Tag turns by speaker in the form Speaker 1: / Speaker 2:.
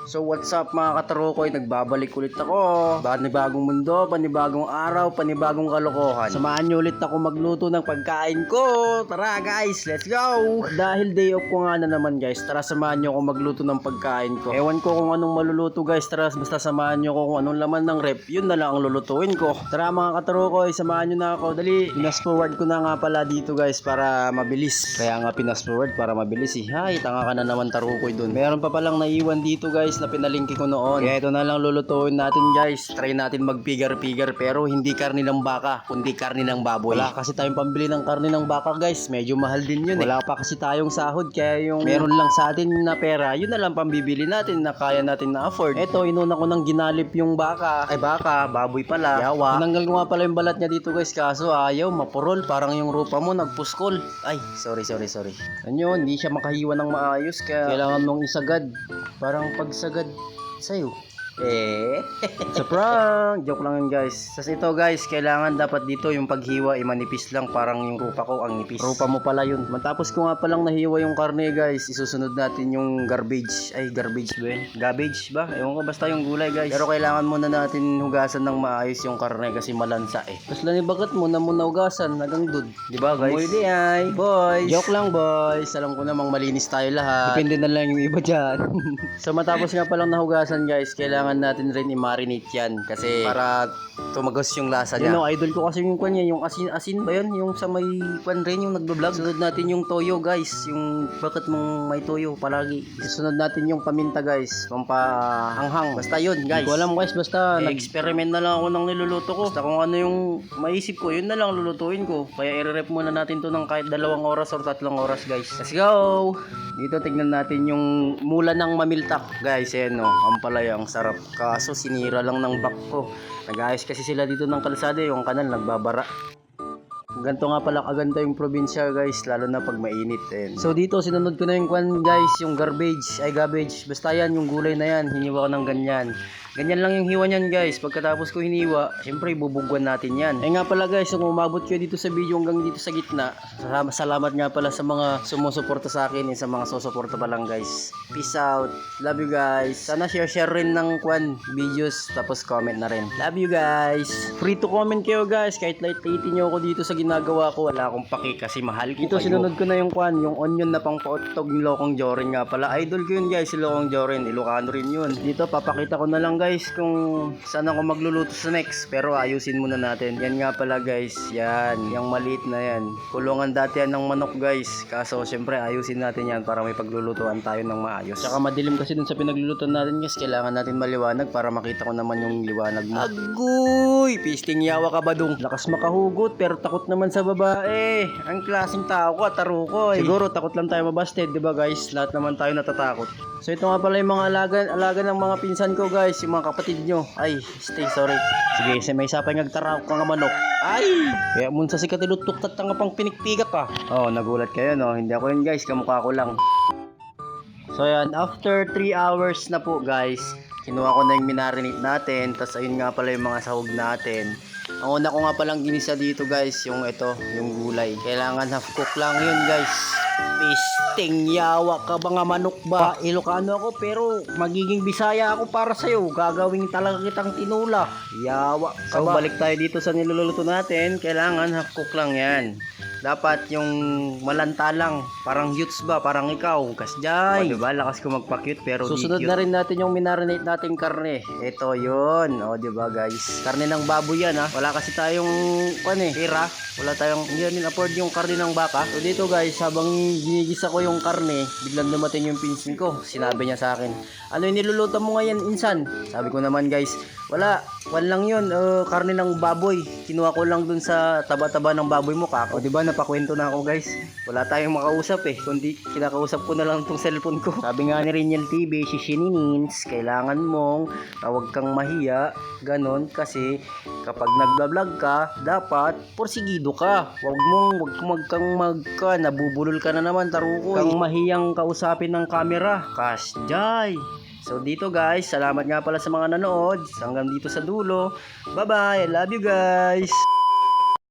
Speaker 1: So what's up mga katarukoy, nagbabalik ulit ako. Panibagong mundo, panibagong araw, panibagong kalokohan. Samahan nyo ulit ako magluto ng pagkain ko. Tara guys, let's go! Dahil day off ko nga na naman guys, tara samahan nyo ako magluto ng pagkain ko. Ewan ko kung anong maluluto guys, tara basta samahan nyo ko kung anong laman ng rep. Yun na lang ang lulutuin ko. Tara mga katarukoy, samahan nyo na ako. Dali, pinas forward ko na nga pala dito guys para mabilis. Kaya nga pinas forward para mabilis eh. Hay, tanga ka na naman tarukoy dun. Meron pa palang naiwan dito guys na pinalingki ko noon. Kaya ito na lang lulutuin natin guys. Try natin magpigar-pigar pero hindi karni ng baka, kundi karni ng baboy. Wala kasi tayong pambili ng karni ng baka guys. Medyo mahal din yun eh. Wala pa kasi tayong sahod kaya yung meron lang sa atin na pera, yun na lang pambibili natin na kaya natin na afford. Ito, inuna ko nang ginalip yung baka. Ay baka, baboy pala. Yawa. Tinanggal ko nga pala yung balat niya dito guys kaso ayaw, mapurol. Parang yung rupa mo nagpuskol. Ay, sorry. Ano, hindi siya makahiwa ng maayos kaya kailangan mong isagad. Parang pagsagad sa'yo. Sa prank! Joke lang yun guys. Sas ito guys, kailangan dapat dito yung paghiwa manipis lang. Parang yung rupa ko ang nipis. Rupa mo pala yun. Matapos ko nga palang nahiwa yung karne guys, isusunod natin yung garbage. Ay, garbage ba yun? Garbage ba? Ewan ko, basta yung gulay guys. Pero kailangan muna natin hugasan ng maayos yung karne kasi malansa eh. Tapos lanibagat muna hugasan hanggang dud. Diba guys? Pwede ay, boys. Joke lang boys. Alam ko namang malinis tayo lahat. Depende na lang yung iba dyan. So matapos nga palang nahugasan guys, kailangan natin rin i-marinate yan kasi para tumagos yung lasa niya. Yun, idol ko kasi yung kanya, yung asin ba yun? Yung sa may kwan rin, yung nagbablog. Sunod natin yung toyo guys, yung bakit mong may toyo palagi. Sunod natin yung paminta guys, pampahanghang. Basta yun guys. Hindi ko alam guys, basta nag-experiment na lang ako ng niluluto ko. Basta kung ano yung maisip ko, yun na lang lulutuin ko. Kaya i-rep muna natin to ng kahit 2 oras or 3 oras guys. Let's go! Dito tignan natin yung mula ng mamiltak guys. Ayan o, ang palaya, ang sarap. Kaso sinira lang ng back ko. Nag-ayos kasi sila dito ng kalsada, yung kanal nagbabara. Ganto nga pala kaganda yung probinsya guys, lalo na pag mainit. So dito sinunod ko na yung kwan guys, yung garbage. Basta yan, yung gulay na yan, hiniwa ko ng ganyan. Ganyan lang yung hiwa niyan guys. Pagkatapos ko hiniwa, syempre bubugwan natin yan. Nga pala guys, kung umabot kayo dito sa video hanggang dito sa gitna, salamat nga pala sa mga sumusuporta sa akin, sa mga susuporta pa lang guys. Peace out. Love you guys. Sana share rin ng kwan videos, tapos comment na rin. Love you guys. Free to comment kayo guys. Kahit light-lightin nyo ako dito sa ginagawa ko, wala akong paki kasi mahal ko dito kayo. Sinunod ko na yung kwan, yung onion na pang pautog ng Lokong Joren nga pala. Idol ko yun guys, si Lokong Joren. Ilocano rin yun. Dito papakita ko na lang guys kung saan ako magluluto sa next, pero ayusin muna natin. Yan nga pala guys, yan, yung maliit na yan, kulungan dati yan ng manok guys, kaso syempre ayusin natin yan para may paglulutuan tayo ng maayos. Saka madilim kasi dun sa pinaglulutuan natin guys, kailangan natin maliwanag para makita ko naman yung liwanag mo. Agoy! Pisting yawa ka ba dong? Lakas makahugot pero takot naman sa babae. Ang klaseng tao ko, tarukoy. Siguro takot lang tayo mabasted, diba guys? Lahat naman tayo natatakot. So ito nga pala yung mga alaga ng mga pinsan ko guys, yung mga kapatid nyo. Ay, sorry. Sige, may sapay ngagtaraw ka nga manok. Ay! Kaya mun sa sikatilutok tatanga pang pinikpigak ka. Oh, nagulat kayo no? Hindi ako yun guys, kamukha ko lang. So yan, after 3 hours na po guys, kinuha ko na yung minarinate natin. Tapos ayun nga pala yung mga sahog natin. Ang una ko nga palang ginisa dito guys, yung ito, yung gulay. Kailangan half cook lang yun guys. Pisting yawa ka ba nga manok ba? Ilocano ako pero magiging Bisaya ako para sa'yo. Gagawin talaga kitang tinula. Yawa ka ba? So balik tayo dito sa niluluto natin. Kailangan half cook lang yan. Dapat yung malanta lang. Parang youths ba? Parang ikaw. Kasjay. O diba? Lakas ko magpa-cute pero susunod na rin natin yung minarinate nating karne. Ito yun. O diba guys? Karne ng baboy yan ha. Wala kasi tayong pera. Wala tayong hindi afford yung karne ng baka. So dito guys, habang ginigisa ko yung karne, biglang dumating yung pinsin ko. Sinabi niya sa akin, ano yung niluluto mo ngayon insan? Sabi ko naman guys, wala lang yun, karne ng baboy. Kinuha ko lang dun sa taba-taba ng baboy mo kako. Diba napakwento na ako guys. Wala tayong makausap eh, kundi kinakausap ko na lang tong cellphone ko. Sabi nga ni Rinyel TV, si Shininins, kailangan mong tawag kang mahiya, ganon, kasi kapag nagbablog ka, dapat porsigido ka. Wag kang nabubulol ka na naman tarukoy. Kang mahiyang kausapin ng camera. Kasjay. So dito guys, salamat nga pala sa mga nanood. Hanggang dito sa dulo. Bye bye, I love you guys.